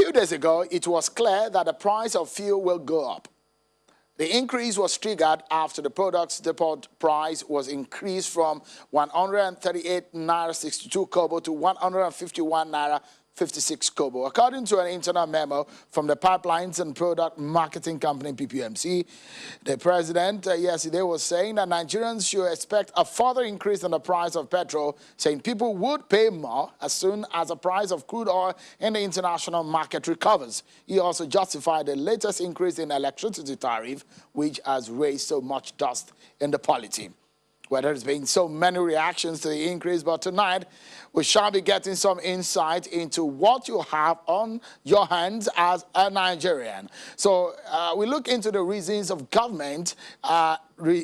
few days ago, it was clear that the price of fuel will go up. The increase was triggered after the product's depot price was increased from 138 naira 62 kobo to 151 naira 56 kobo. According to an internal memo from the Pipelines and Product Marketing Company, PPMC, the president yesterday was saying that Nigerians should expect a further increase in the price of petrol, saying people would pay more as soon as the price of crude oil in the international market recovers. He also justified the latest increase in electricity tariff, which has raised so much dust in the polity. Well, there's been so many reactions to the increase, but tonight we shall be getting some insight into what you have on your hands as a Nigerian. So we look into the reasons of government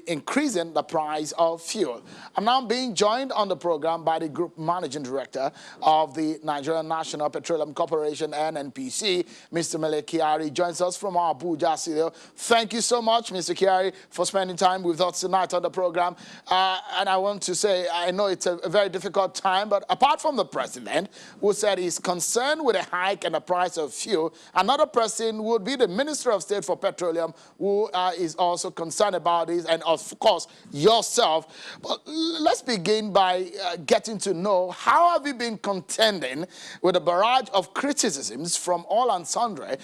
increasing the price of fuel. I'm now being joined on the program by the Group Managing Director of the Nigerian National Petroleum Corporation, NNPC, Mr. Mele Kyari, joins us from our Abuja studio. Thank you so much, Mr. Kyari, for spending time with us tonight on the program. And I want to say, I know it's a very difficult time, but apart from the president, who said he's concerned with a hike in the price of fuel, another person would be the Minister of State for Petroleum, who is also concerned about this, and of course, yourself. But let's begin by getting to know how have you been contending with a barrage of criticisms from all and sundry,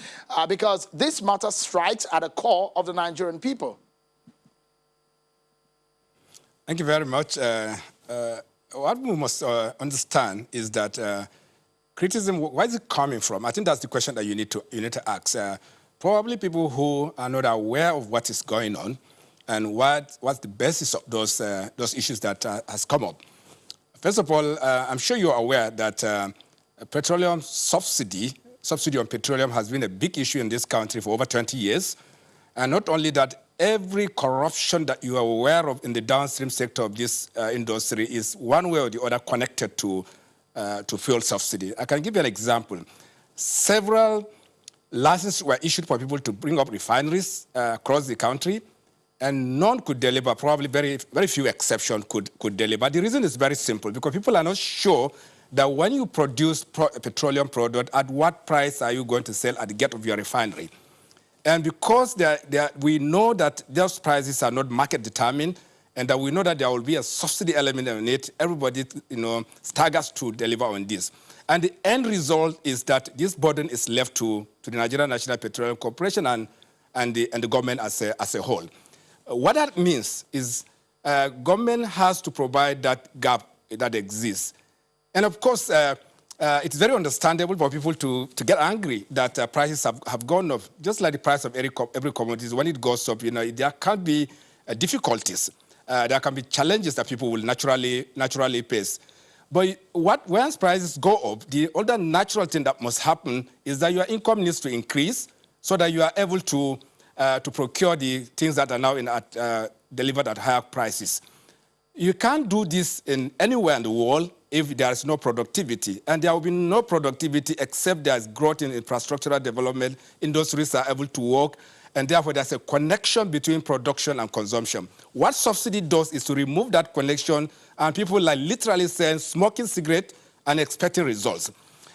because this matter strikes at the core of the Nigerian people. Thank you very much. What we must understand is that criticism, where is it coming from? I think that's the question that you need to ask. Probably people who are not aware of what is going on and what's the basis of those issues that has come up. First of all, I'm sure you're aware that petroleum subsidy on petroleum has been a big issue in this country for over 20 years. And not only that, every corruption that you are aware of in the downstream sector of this industry is one way or the other connected to fuel subsidy. I can give you an example. Several licenses were issued for people to bring up refineries across the country, and none could deliver. Probably very, very few exceptions could deliver. The reason is very simple, because people are not sure that when you produce a petroleum product, at what price are you going to sell at the gate of your refinery? And because we know that those prices are not market determined, and that we know that there will be a subsidy element in it, everybody staggers to deliver on this. And the end result is that this burden is left to the Nigerian National Petroleum Corporation and the government as a whole. What that means is government has to provide that gap that exists. And of course, it's very understandable for people to get angry that prices have gone up, just like the price of every commodity. When it goes up, there can be difficulties. There can be challenges that people will naturally face. But once prices go up, the other natural thing that must happen is that your income needs to increase so that you are able to procure the things that are now delivered at higher prices. You can't do this anywhere in the world if there is no productivity. And there will be no productivity except there is growth in infrastructural development, industries are able to work, and therefore there's a connection between production and consumption. What subsidy does is to remove that connection, and people are literally saying smoking cigarette and expecting results.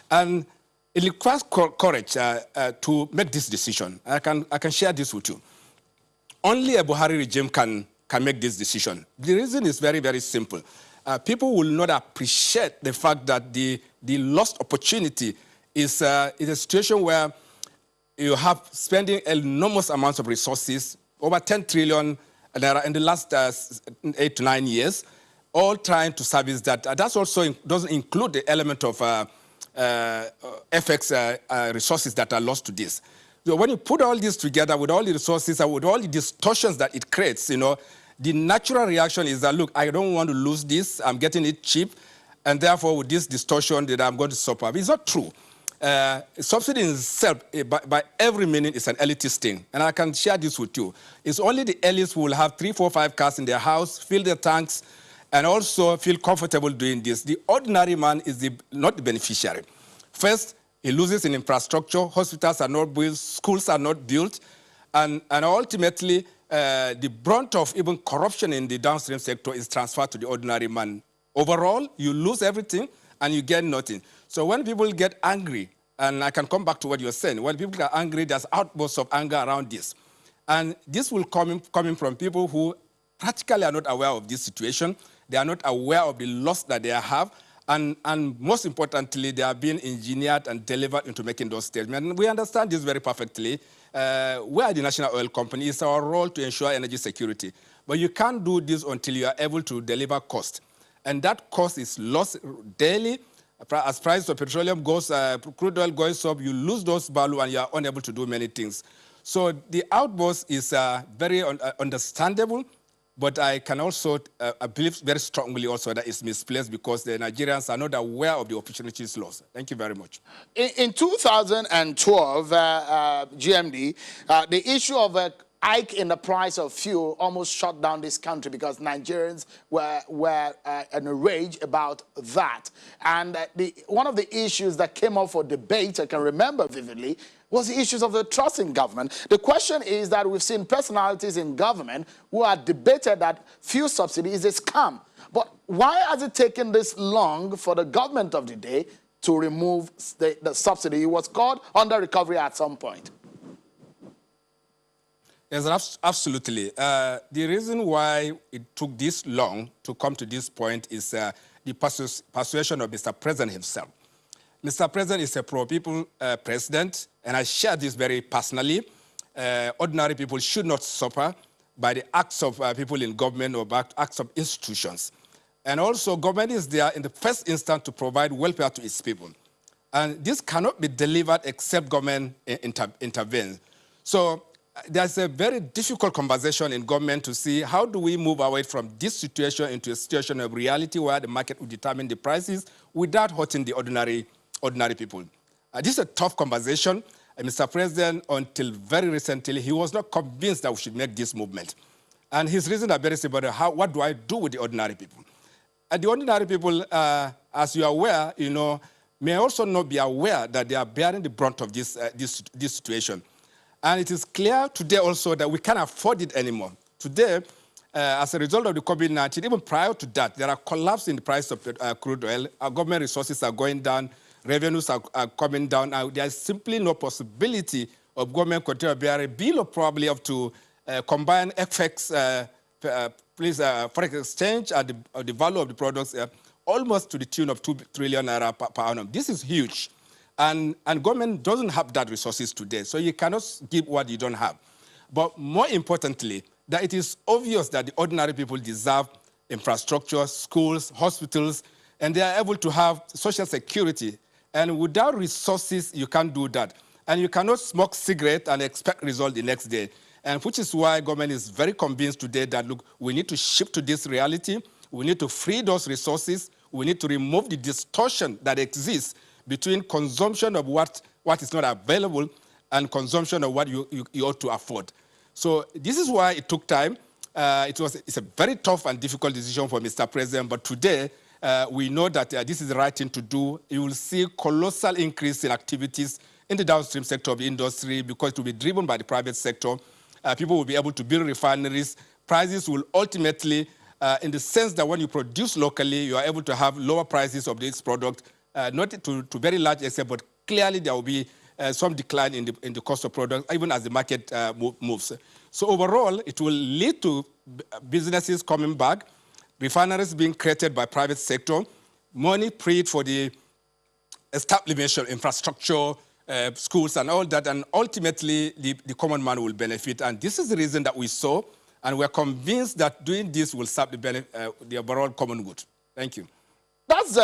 And it requires courage to make this decision. I can share this with you. Only a Buhari regime can make this decision. The reason is very, very simple. People will not appreciate the fact that the lost opportunity is a situation where you have spending enormous amounts of resources, over 10 trillion naira in the last 8 to 9 years, all trying to service that. That also doesn't include the element of FX resources that are lost to this. So when you put all this together with all the resources and with all the distortions that it creates, the natural reaction is that, look, I don't want to lose this. I'm getting it cheap. And therefore, with this distortion, that I'm going to suffer. It's not true. Subsidy in itself, by every meaning, is an elitist thing. And I can share this with you. It's only the elites who will have 3, 4, 5 cars in their house, fill their tanks, and also feel comfortable doing this. The ordinary man is not the beneficiary. First, he loses in infrastructure. Hospitals are not built. Schools are not built. And ultimately, the brunt of even corruption in the downstream sector is transferred to the ordinary man. Overall, you lose everything and you get nothing. So when people get angry And I can come back to what you're saying. When people are angry, there's outbursts of anger around this. And this will coming from people who practically are not aware of this situation. They are not aware of the loss that they have. And most importantly, they are being engineered and delivered into making those statements. And we understand this very perfectly. We are the national oil company. It's our role to ensure energy security. But you can't do this until you are able to deliver cost. And that cost is lost daily. As price of petroleum goes, crude oil goes up, you lose those value and you are unable to do many things. So the outburst is very understandable, but I can also I believe very strongly also that it's misplaced because the Nigerians are not aware of the opportunities lost. Thank you very much. In 2012, GMD, the issue of a hike in the price of fuel almost shut down this country because Nigerians were in a rage about that. And one of the issues that came up for debate, I can remember vividly, was the issues of the trust in government. The question is that we've seen personalities in government who are debated that fuel subsidy is a scam. But why has it taken this long for the government of the day to remove the subsidy? It was called under recovery at some point. Yes, absolutely. The reason why it took this long to come to this point is the persuasion of Mr. President himself. Mr. President is a pro-people president, and I share this very personally. Ordinary people should not suffer by the acts of people in government or by acts of institutions. And also, government is there in the first instance to provide welfare to its people. And this cannot be delivered except government intervenes. So there's a very difficult conversation in government to see how do we move away from this situation into a situation of reality where the market will determine the prices without hurting the ordinary people. This is a tough conversation. Mr. President, until very recently, he was not convinced that we should make this movement. And his reasons are very simple. What do I do with the ordinary people? And the ordinary people, as you are aware, may also not be aware that they are bearing the brunt of this situation. And it is clear today also that we can't afford it anymore. Today, as a result of the COVID-19, even prior to that, there are collapse in the price of crude oil. Our government resources are going down. Revenues are coming down. Now, there is simply no possibility of government continuing to bear a bill of probably up to combine FX, FOREX exchange and the value of the products almost to the tune of 2 trillion naira per annum. This is huge. And government doesn't have that resources today, so you cannot give what you don't have. But more importantly, that it is obvious that the ordinary people deserve infrastructure, schools, hospitals, and they are able to have social security. And without resources, you can't do that. And you cannot smoke cigarette and expect result the next day. And which is why government is very convinced today that, look, we need to shift to this reality. We need to free those resources. We need to remove the distortion that exists between consumption of what is not available and consumption of what you ought to afford. So this is why it took time. It's a very tough and difficult decision for Mr. President, but today we know that this is the right thing to do. You will see colossal increase in activities in the downstream sector of the industry because it will be driven by the private sector. People will be able to build refineries. Prices will ultimately, in the sense that when you produce locally, you are able to have lower prices of this product. Not to very large extent, but clearly there will be some decline in the cost of products, even as the market moves. So overall, it will lead to businesses coming back, refineries being created by private sector, money freed for the establishment of infrastructure, schools and all that, and ultimately the common man will benefit. And this is the reason that we saw, and we're convinced that doing this will serve the overall common good. Thank you. That's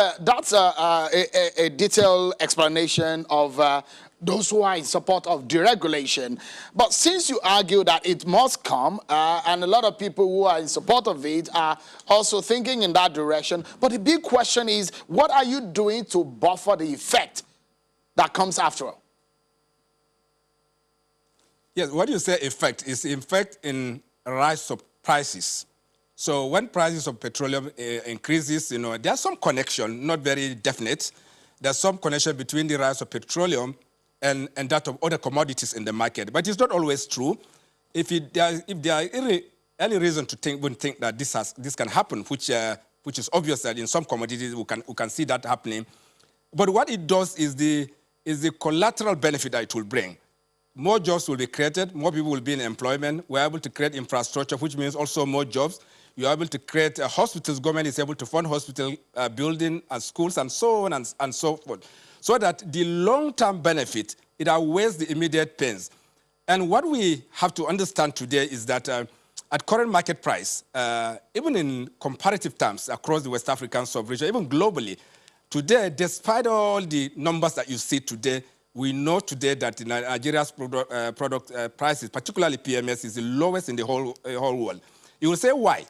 a detailed explanation of those who are in support of deregulation. But since you argue that it must come, and a lot of people who are in support of it are also thinking in that direction, but the big question is, what are you doing to buffer the effect that comes after all? Yes, what you say effect is effect in rise of prices. So when prices of petroleum increases, there's some connection, not very definite. There's some connection between the rise of petroleum and that of other commodities in the market. But it's not always true. If there are any reason to think that this can happen, which is obvious that in some commodities we can see that happening. But what it does is the is the collateral benefit that it will bring. More jobs will be created, more people will be in employment. We're able to create infrastructure, which means also more jobs. You're able to create hospitals. Government is able to fund hospital building and schools and so on and so forth. So that the long-term benefit, it outweighs the immediate pains. And what we have to understand today is that at current market price, even in comparative terms across the West African sub-region, even globally, today, despite all the numbers that you see today, we know today that Nigeria's product prices, particularly PMS, is the lowest in the whole world. You will say why?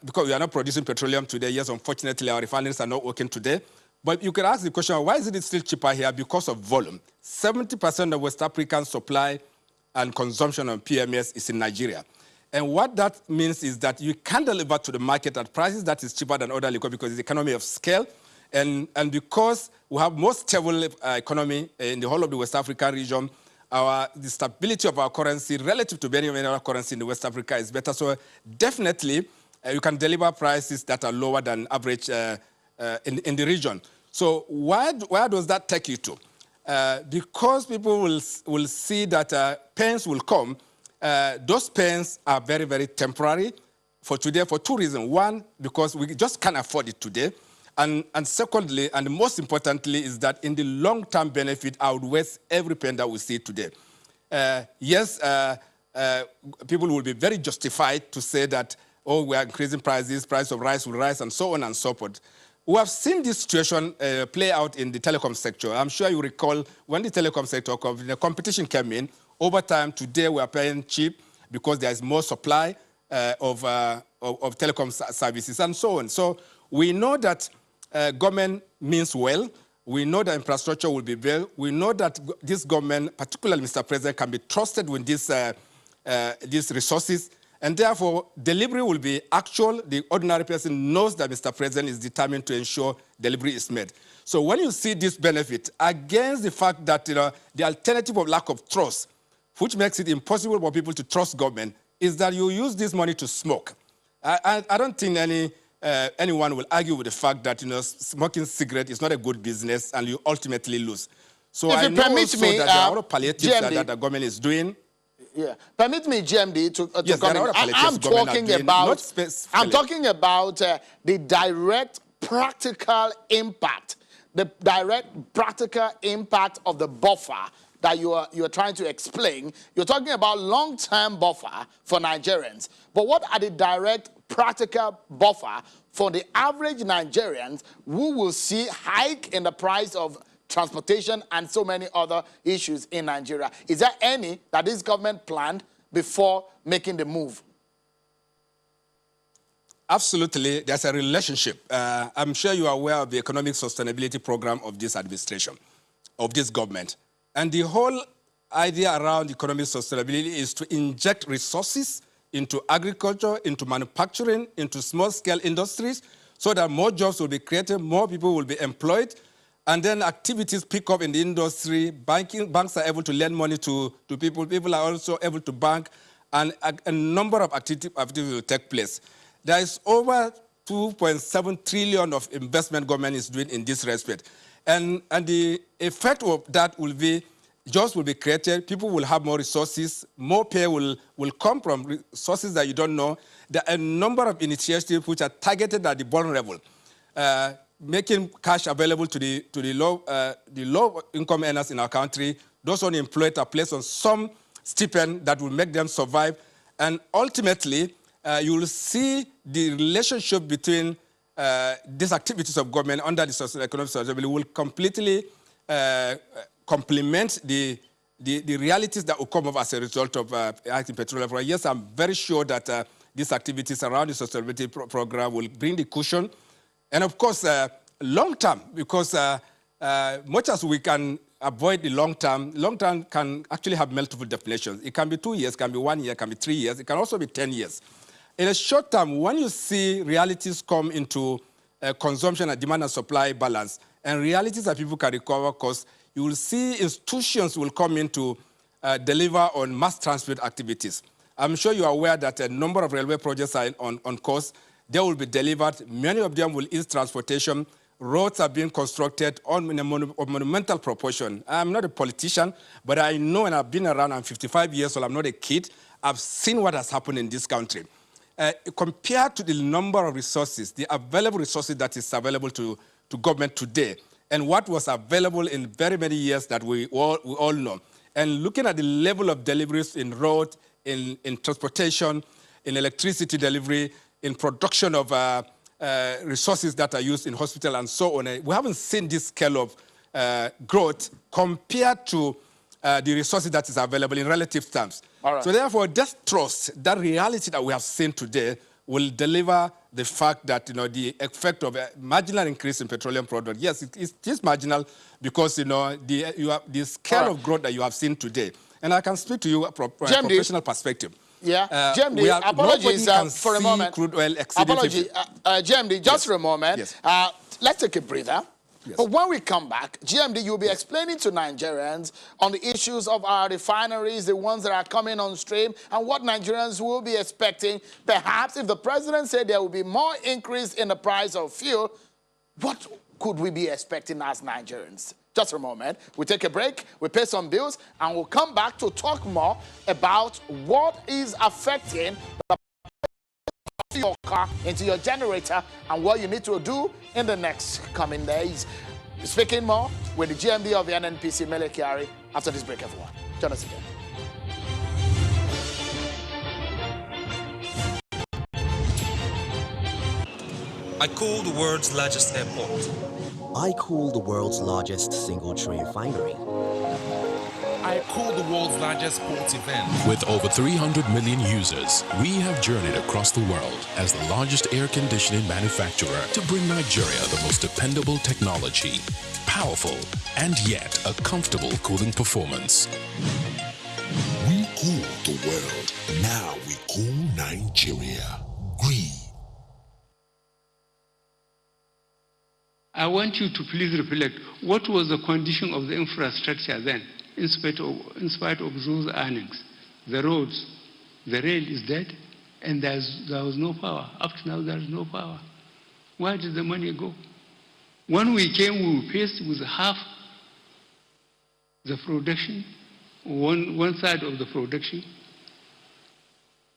Because we are not producing petroleum today. Yes, unfortunately, our refineries are not working today. But you can ask the question, why is it still cheaper here? Because of volume. 70% of West African supply and consumption of PMS is in Nigeria. And what that means is that you can deliver to the market at prices that is cheaper than other liquor because it's economy of scale. And because we have more stable economy in the whole of the West African region, the stability of our currency relative to many other currency in the West Africa is better. So definitely, you can deliver prices that are lower than average in the region. So where does that take you to? Because people will see that pains will come. Those pains are very, very temporary for today for two reasons. One, because we just can't afford it today. And secondly, and most importantly, is that in the long-term benefit outweighs every pain that we see today. Yes, people will be very justified to say that, oh, we are increasing prices, price of rice will rise, and so on and so forth. We have seen this situation play out in the telecom sector. I'm sure you recall when the telecom sector, the competition came in. Over time, today we are paying cheap because there is more supply of telecom services and so on. So we know that government means well. We know that infrastructure will be built. We know that this government, particularly Mr. President, can be trusted with these resources. And therefore, delivery will be actual. The ordinary person knows that Mr. President is determined to ensure delivery is made. So when you see this benefit against the fact that the alternative of lack of trust, which makes it impossible for people to trust government, is that you use this money to smoke. I don't think anyone will argue with the fact that smoking cigarette is not a good business and you ultimately lose. So I know also that there are a lot of palliatives that the government is doing. Yeah, permit me, GMD, to yes, come in. I'm talking about the direct practical impact, of the buffer that you are trying to explain. You're talking about long-term buffer for Nigerians, but what are the direct practical buffer for the average Nigerians who will see hike in the price of transportation and so many other issues in Nigeria? Is there any that this government planned before making the move? Absolutely, there's a relationship. I'm sure you are aware of the economic sustainability program of this administration, of this government. And the whole idea around economic sustainability is to inject resources into agriculture, into manufacturing, into small-scale industries, so that more jobs will be created, more people will be employed, and then activities pick up in the industry. Banks are able to lend money to people. People are also able to bank, and a number of activities will take place. There is over 2.7 trillion of investment government is doing in this respect. And the effect of that will be jobs will be created, people will have more resources, more pay will come from resources that you don't know. There are a number of initiatives which are targeted at the vulnerable, making cash available to the low income earners in our country. Those unemployed are placed on some stipend that will make them survive. And ultimately, you will see the relationship between these activities of government under the socio-economic sustainability will completely complement the realities that will come up as a result of acting petroleum. Yes, I'm very sure that these activities around the sustainability program will bring the cushion. And of course, long term, because much as we can avoid the long term can actually have multiple definitions. It can be 2 years, can be 1 year, can be 3 years, it can also be 10 years. In a short term, when you see realities come into consumption and demand and supply balance, and realities that people can recover costs, you will see institutions will come in to deliver on mass transport activities. I'm sure you are aware that a number of railway projects are on course. They will be delivered. Many of them will ease transportation. roads are being constructed in a monumental proportion. I'm not a politician, but I know, and I've been around, I'm 55 years old, I'm not a kid. I've seen what has happened in this country. Compared to the number of resources, the available resources that is available to government today, and what was available in very many years that we all know, and looking at the level of deliveries in road, in transportation, in electricity delivery, in production of resources that are used in hospital and so on, we haven't seen this scale of growth compared to the resources that is available in relative terms. All right. So therefore, just trust that reality that we have seen today will deliver the fact that, the effect of a marginal increase in petroleum product, yes, it is marginal because, the scale of growth that you have seen today. And I can speak to you from a professional perspective. Yeah, GMD, apologies for a moment. Crude oil Apology, GMD, just for a moment. Yes. Let's take a breather. Yes. But when we come back, GMD, you'll be explaining to Nigerians on the issues of our refineries, the ones that are coming on stream, and what Nigerians will be expecting. Perhaps if the president said there will be more increase in the price of fuel, what could we be expecting as Nigerians? Just for a moment. We'll take a break, we'll pay some bills, and we'll come back to talk more about what is affecting the your car into your generator and what you need to do in the next coming days. Speaking more with the GMD of the NNPC, Mele Kyari, after this break, everyone. Join us again. I call the world's largest airport. I call the world's largest single-train refinery. I call the world's largest sports event. With over 300 million users, we have journeyed across the world as the largest air conditioning manufacturer to bring Nigeria the most dependable technology, powerful, and yet a comfortable cooling performance. We cool the world. Now we cool Nigeria. Green. I want you to please reflect, what was the condition of the infrastructure then, in spite of those earnings? The roads, the rail is dead, and there was no power. Up to now, there is no power. Where did the money go? When we came, we were faced with half the production, one side of the production,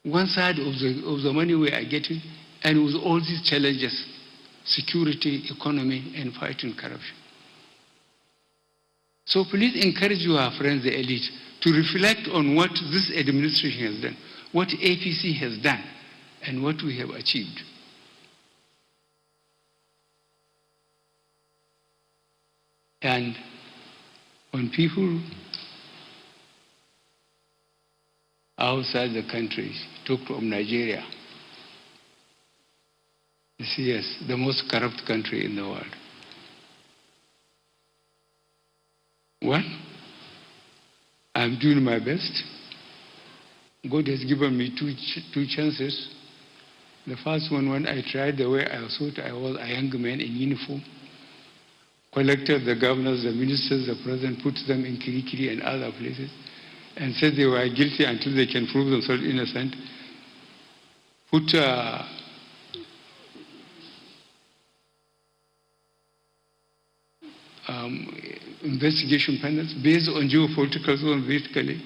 one side of the money we are getting, and with all these challenges, security, economy, and fighting corruption. So please encourage your friends, the elite, to reflect on what this administration has done, what APC has done, and what we have achieved. And when people outside the country talk of Nigeria, you see, yes, the most corrupt country in the world. One, I'm doing my best. God has given me two chances. The first one, when I tried the way I thought I was a young man in uniform, collected the governors, the ministers, the president, put them in Kirikiri and other places, and said they were guilty until they can prove themselves innocent. Put investigation panels based on geopolitical zones, basically.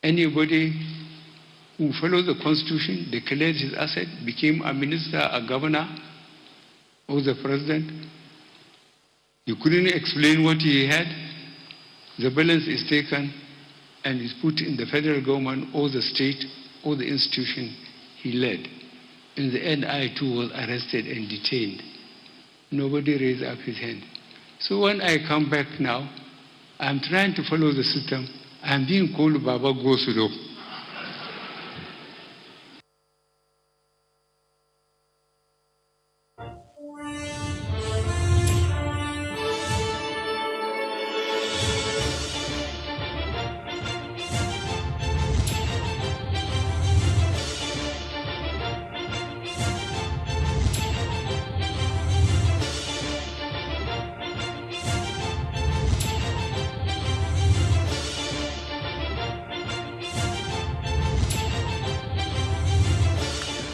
Anybody who followed the Constitution, declared his asset, became a minister, a governor, or the president, you couldn't explain what he had, the balance is taken and is put in the federal government or the state or the institution he led. In the end, I too was arrested and detained. Nobody raised up his hand. So when I come back now, I'm trying to follow the system. I'm being called Baba Gosudo.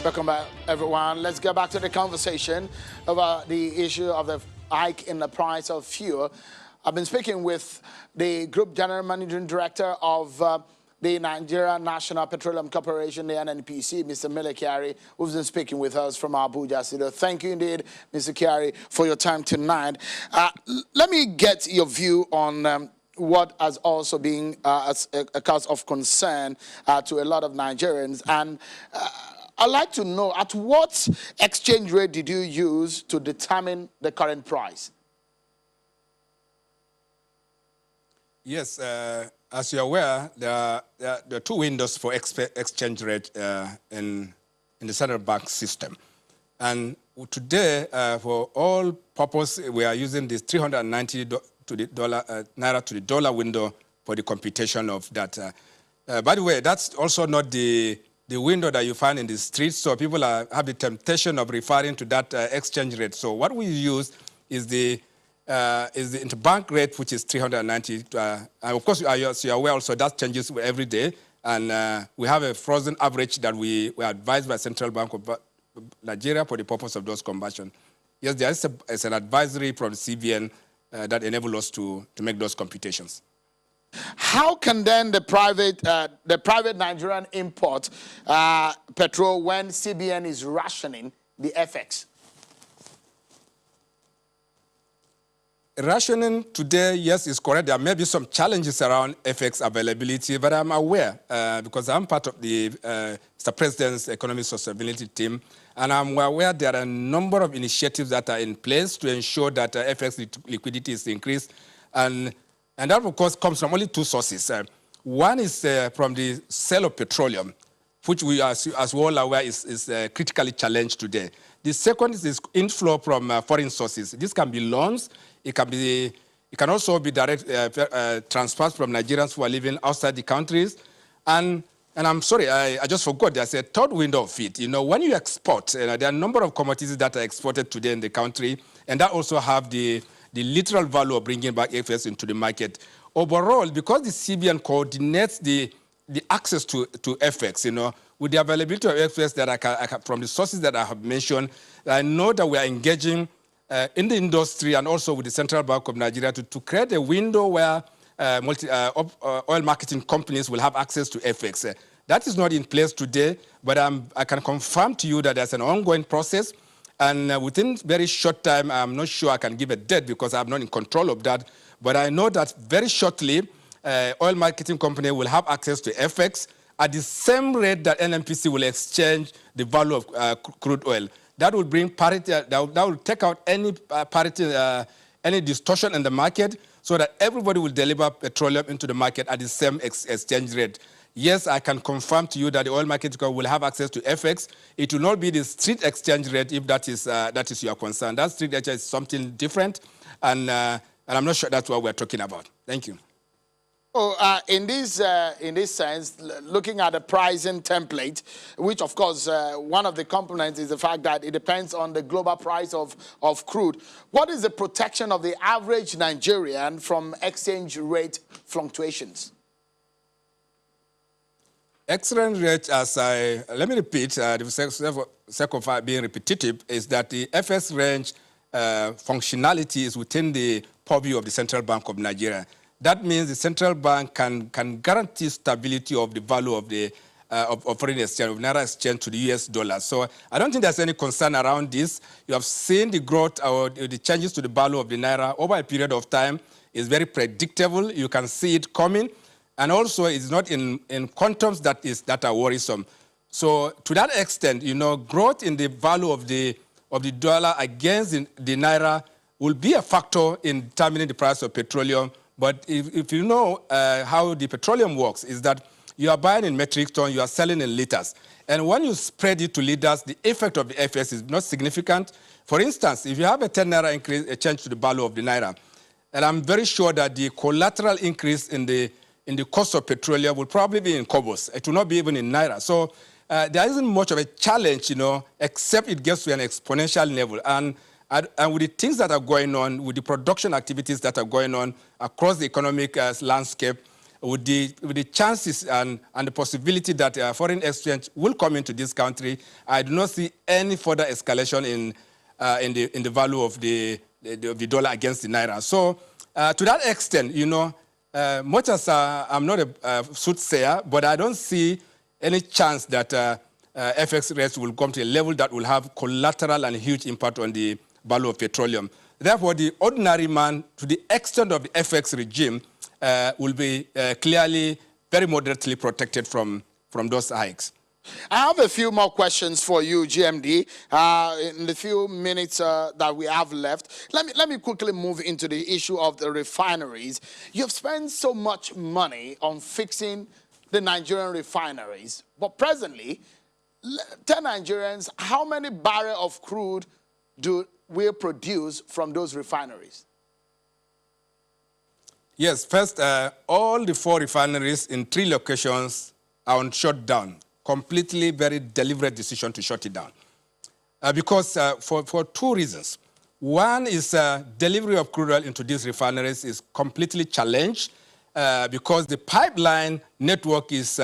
Welcome back, everyone. Let's get back to the conversation about the issue of the hike in the price of fuel. I've been speaking with the Group General Managing Director of the Nigeria National Petroleum Corporation, the NNPC, Mr. Mele Kyari, who's been speaking with us from Abuja. So thank you indeed, Mr. Kyari, for your time tonight. Let me get your view on what has also been a cause of concern to a lot of Nigerians. And I'd like to know, at what exchange rate did you use to determine the current price? Yes, as you're aware, there are two windows for exchange rate in the central bank system. And today, for all purpose, we are using this 390 to the naira to the dollar window for the computation of that. By the way, that's also not the window that you find in the streets, so people have the temptation of referring to that exchange rate. So what we use is the interbank rate, which is 390. And of course, as you're aware, also that changes every day. And we have a frozen average that we are advised by Central Bank of Nigeria for the purpose of those conversion. Yes, there is an advisory from the CBN that enables us to make those computations. How can then the private Nigerian import petrol when CBN is rationing the FX? Rationing today, yes, is correct. There may be some challenges around FX availability, but I'm aware because I'm part of the Mr. President's Economic Sustainability team, and I'm aware there are a number of initiatives that are in place to ensure that FX liquidity is increased. And that, of course, comes from only two sources. One is from the sale of petroleum, which we, as we're all aware, is critically challenged today. The second is inflow from foreign sources. This can be loans. It can also be direct transfers from Nigerians who are living outside the countries. And I'm sorry, I just forgot, there's a third window of it. You know, when you export, there are a number of commodities that are exported today in the country, and that also have the literal value of bringing back FX into the market. Overall, because the CBN coordinates the access to FX, you know, with the availability of FX that from the sources that I have mentioned, I know that we are engaging in the industry and also with the Central Bank of Nigeria to create a window where oil marketing companies will have access to FX. That is not in place today, but I can confirm to you that there's an ongoing process. And within very short time, I'm not sure I can give a date because I'm not in control of that. But I know that very shortly, oil marketing company will have access to FX at the same rate that NNPC will exchange the value of crude oil. That will bring parity. That will take out any parity, any distortion in the market, so that everybody will deliver petroleum into the market at the same exchange rate. Yes, I can confirm to you that the oil market will have access to FX. It will not be the street exchange rate if that is your concern. That street exchange is something different, and I'm not sure that's what we're talking about. Thank you. Oh, in this sense, looking at the pricing template, which of course one of the components is the fact that it depends on the global price of crude. What is the protection of the average Nigerian from exchange rate fluctuations? Exchange rate, let me repeat, the sake of being repetitive, is that the FX range functionality is within the purview of the Central Bank of Nigeria. That means the central bank can guarantee stability of the value of the of foreign exchange, of naira exchange to the US dollar. So I don't think there's any concern around this. You have seen the growth or the changes to the value of the naira over a period of time. It's very predictable. You can see it coming. And also, it's not in quantums that are worrisome. So to that extent, you know, growth in the value of the dollar against the naira will be a factor in determining the price of petroleum. But if you know how the petroleum works, is that you are buying in metric tons, you are selling in liters. And when you spread it to liters, the effect of the FX is not significant. For instance, if you have a 10 naira increase, a change to the value of the naira, and I'm very sure that the collateral increase in the cost of petroleum will probably be in kobos. It will not be even in naira. So there isn't much of a challenge, you know, except it gets to an exponential level. And with the things that are going on, with the production activities that are going on across the economic landscape, with the chances and the possibility that foreign exchange will come into this country, I do not see any further escalation in the value of the dollar against the naira. So to that extent, you know, much as I'm not a soothsayer, but I don't see any chance that FX rates will come to a level that will have collateral and huge impact on the value of petroleum. Therefore, the ordinary man, to the extent of the FX regime, will be clearly very moderately protected from those hikes. I have a few more questions for you, GMD. In the few minutes that we have left, let me quickly move into the issue of the refineries. You've spent so much money on fixing the Nigerian refineries, but presently, tell Nigerians how many barrels of crude do we produce from those refineries? Yes, first, all the 4 refineries in 3 locations are on shutdown. Completely very deliberate decision to shut it down. Because for 2 reasons. One is delivery of crude oil into these refineries is completely challenged because the pipeline network is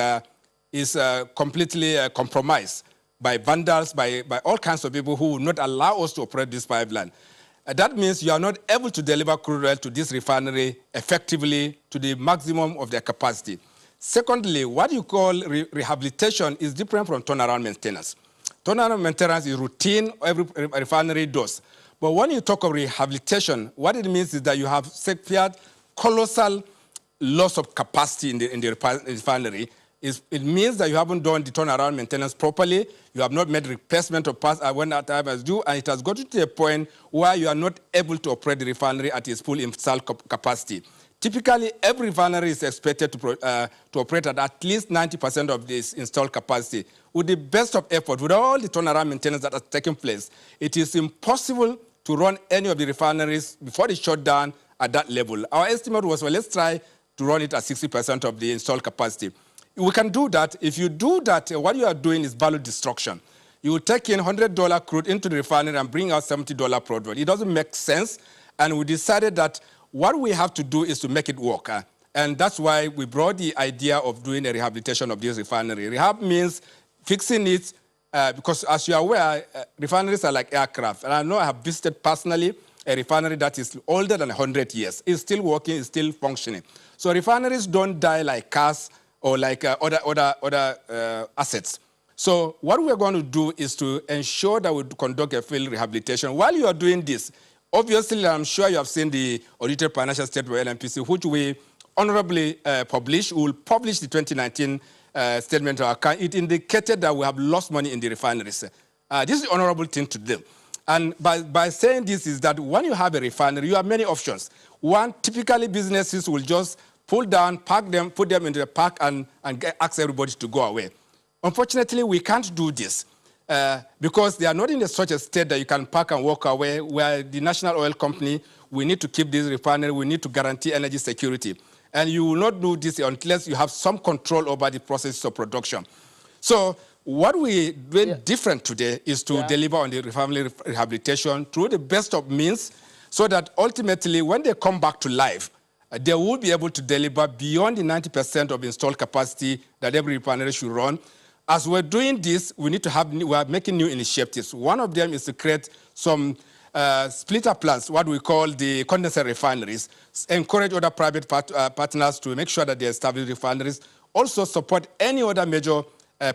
completely compromised by vandals, by all kinds of people who will not allow us to operate this pipeline. That means you are not able to deliver crude oil to this refinery effectively to the maximum of their capacity. Secondly, what you call rehabilitation is different from turnaround maintenance. Turnaround maintenance is routine, every refinery does. But when you talk of rehabilitation, what it means is that you have secured colossal loss of capacity in the refinery. It means that you haven't done the turnaround maintenance properly, you have not made replacement of parts when that time is due, and it has gotten to a point where you are not able to operate the refinery at its full installed capacity. Typically, every refinery is expected to operate at least 90% of this installed capacity. With the best of effort, with all the turnaround maintenance that has taken place, it is impossible to run any of the refineries before the shutdown at that level. Our estimate was, well, let's try to run it at 60% of the installed capacity. We can do that. If you do that, what you are doing is value destruction. You will take in $100 crude into the refinery and bring out $70 product. It doesn't make sense, and we decided that what we have to do is to make it work. And that's why we brought the idea of doing a rehabilitation of this refinery. Rehab means fixing it, because as you are aware, refineries are like aircraft. And I know I have visited personally a refinery that is older than 100 years. It's still working, it's still functioning. So refineries don't die like cars or like other assets. So what we're going to do is to ensure that we conduct a field rehabilitation. While you are doing this, obviously, I'm sure you have seen the audited financial statement of NNPC, which we honorably published. We will publish the 2019 statement of account. It indicated that we have lost money in the refineries. This is an honorable thing to do. And by saying this is that when you have a refinery, you have many options. One, typically businesses will just pull down, park them, put them into the park, and ask everybody to go away. Unfortunately, we can't do this. Because they are not in such a state that you can park and walk away, where the national oil company, we need to keep this refinery, we need to guarantee energy security. And you will not do this unless you have some control over the process of production. So what we're doing different today is to deliver on the refinery rehabilitation through the best of means, so that ultimately when they come back to life, they will be able to deliver beyond the 90% of installed capacity that every refinery should run. As we're doing this, we are making new initiatives. One of them is to create some splitter plants, what we call the condensate refineries, encourage other private partners to make sure that they establish refineries, also support any other major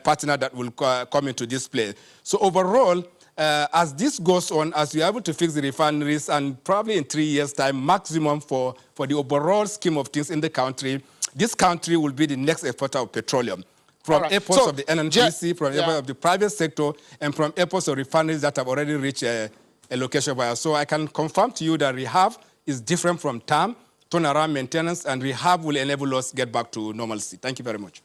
partner that will come into this play. So overall, as this goes on, as we're able to fix the refineries, and probably in 3 years' time, maximum for the overall scheme of things in the country, this country will be the next exporter of petroleum. From airports of the NNPC, from airports of the private sector, and from airports of refineries that have already reached a location where. So I can confirm to you that rehab is different from TAM, turnaround maintenance, and rehab will enable us to get back to normalcy. Thank you very much.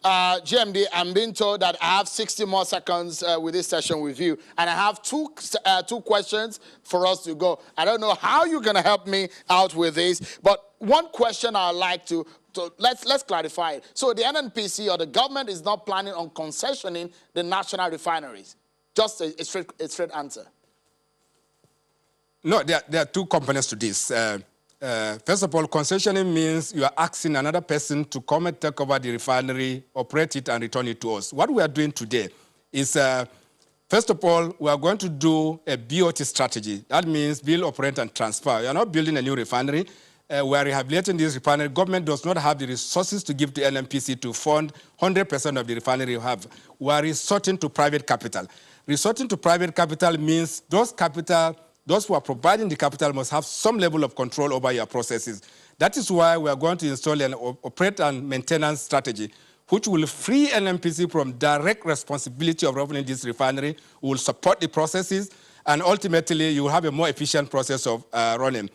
GMD, I'm being told that I have 60 more seconds with this session with you, and I have two questions for us to go. I don't know how you're going to help me out with this, but one question I'd like to let's clarify it. So the NNPC or the government is not planning on concessioning the national refineries? Just a straight answer. No, there are 2 components to this. First of all, concessioning means you are asking another person to come and take over the refinery, operate it, and return it to us. What we are doing today is, first of all, we are going to do a BOT strategy. That means build, operate, and transfer. We are not building a new refinery. We are rehabilitating this refinery. Government does not have the resources to give to NNPC to fund 100% of the refinery you have. We are resorting to private capital. Resorting to private capital means those who are providing the capital must have some level of control over your processes. That is why we are going to install an operate and maintenance strategy, which will free NNPC from direct responsibility of running this refinery. We will support the processes, and ultimately you will have a more efficient process of running.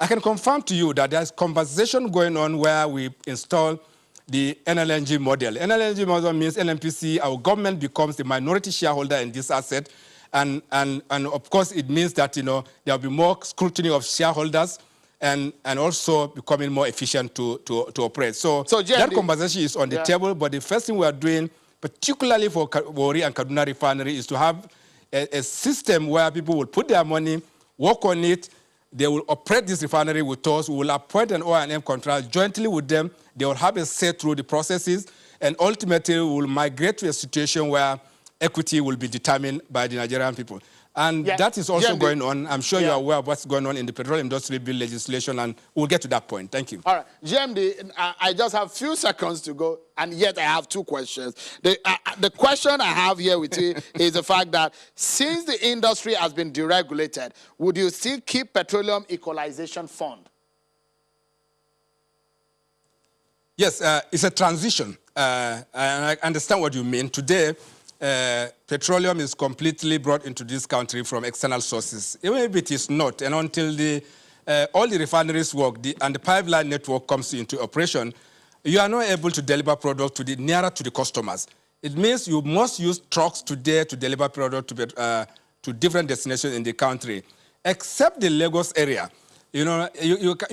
I can confirm to you that there's conversation going on where we install the NLNG model. NLNG model means NNPC, our government becomes the minority shareholder in this asset. And of course, it means that, there will be more scrutiny of shareholders and also becoming more efficient to operate. So that conversation is on the table, but the first thing we are doing, particularly for Warri and Kaduna refinery, is to have a system where people will put their money, work on it, they will operate this refinery with us, we will appoint an O&M contract jointly with them, they will have a say through the processes, and ultimately we will migrate to a situation where equity will be determined by the Nigerian people. And that is also going on. I'm sure you're aware of what's going on in the petroleum industry bill legislation, and we'll get to that point. Thank you. All right. GMD, I just have a few seconds to go, and yet I have two questions. The question I have here with you is the fact that since the industry has been deregulated, would you still keep Petroleum Equalization Fund? Yes, it's a transition, and I understand what you mean. Today, petroleum is completely brought into this country from external sources. Even if it is not, and until all the refineries work and the pipeline network comes into operation, you are not able to deliver product nearer to the customers. It means you must use trucks today to deliver product to different destinations in the country, except the Lagos area. You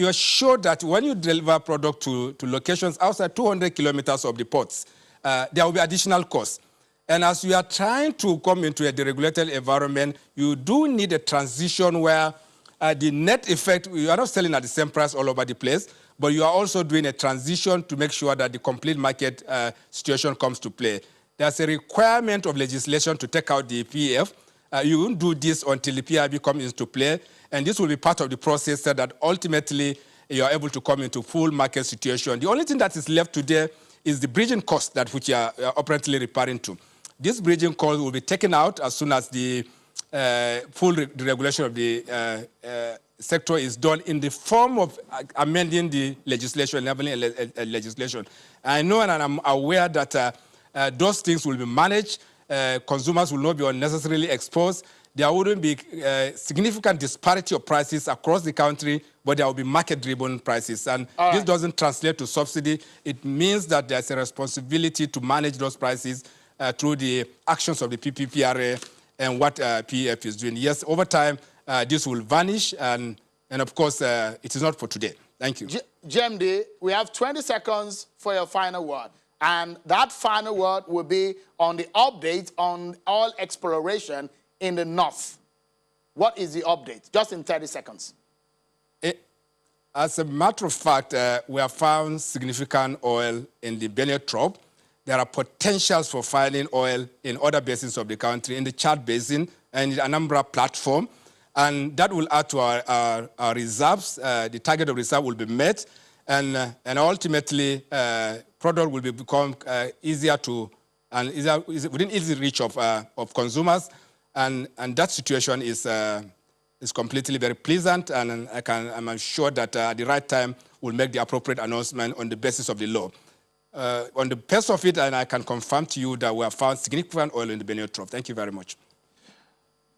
are sure that when you deliver product to locations outside 200 kilometers of the ports, there will be additional costs. And as you are trying to come into a deregulated environment, you do need a transition where the net effect, you are not selling at the same price all over the place, but you are also doing a transition to make sure that the complete market situation comes to play. There's a requirement of legislation to take out the PEF. You won't do this until the PIB comes into play, and this will be part of the process so that ultimately you are able to come into full market situation. The only thing that is left today is the bridging cost which you are apparently referring to. This bridging cost will be taken out as soon as the full deregulation of the sector is done in the form of amending the legislation, enabling legislation. I know and I'm aware that those things will be managed. Consumers will not be unnecessarily exposed. There wouldn't be significant disparity of prices across the country, but there will be market-driven prices. And this doesn't translate to subsidy. It means that there's a responsibility to manage those prices through the actions of the PPPRA and what PEF is doing. Yes, over time, this will vanish, and of course, it is not for today. Thank you. GMD, we have 20 seconds for your final word, and that final word will be on the update on oil exploration in the north. What is the update? Just in 30 seconds. As a matter of fact, we have found significant oil in the Benue Trough. There are potentials for finding oil in other basins of the country, in the Chad Basin and the Anambra platform. And that will add to our reserves. The target of reserve will be met. And ultimately, product will become easier to, and within easy reach of consumers. And that situation is completely very pleasant. And I'm sure that at the right time, we'll make the appropriate announcement on the basis of the law. On the pace of it, and I can confirm to you that we have found significant oil in the Benue Trough. Thank you very much.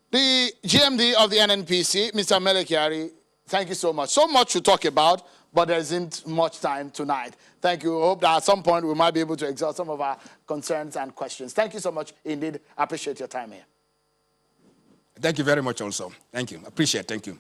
The GMD of the NNPC, Mr. Melekiari, thank you so much. So much to talk about, but there isn't much time tonight. Thank you. I hope that at some point we might be able to exhaust some of our concerns and questions. Thank you so much indeed. I appreciate your time here. Thank you very much also. Thank you. Appreciate it. Thank you.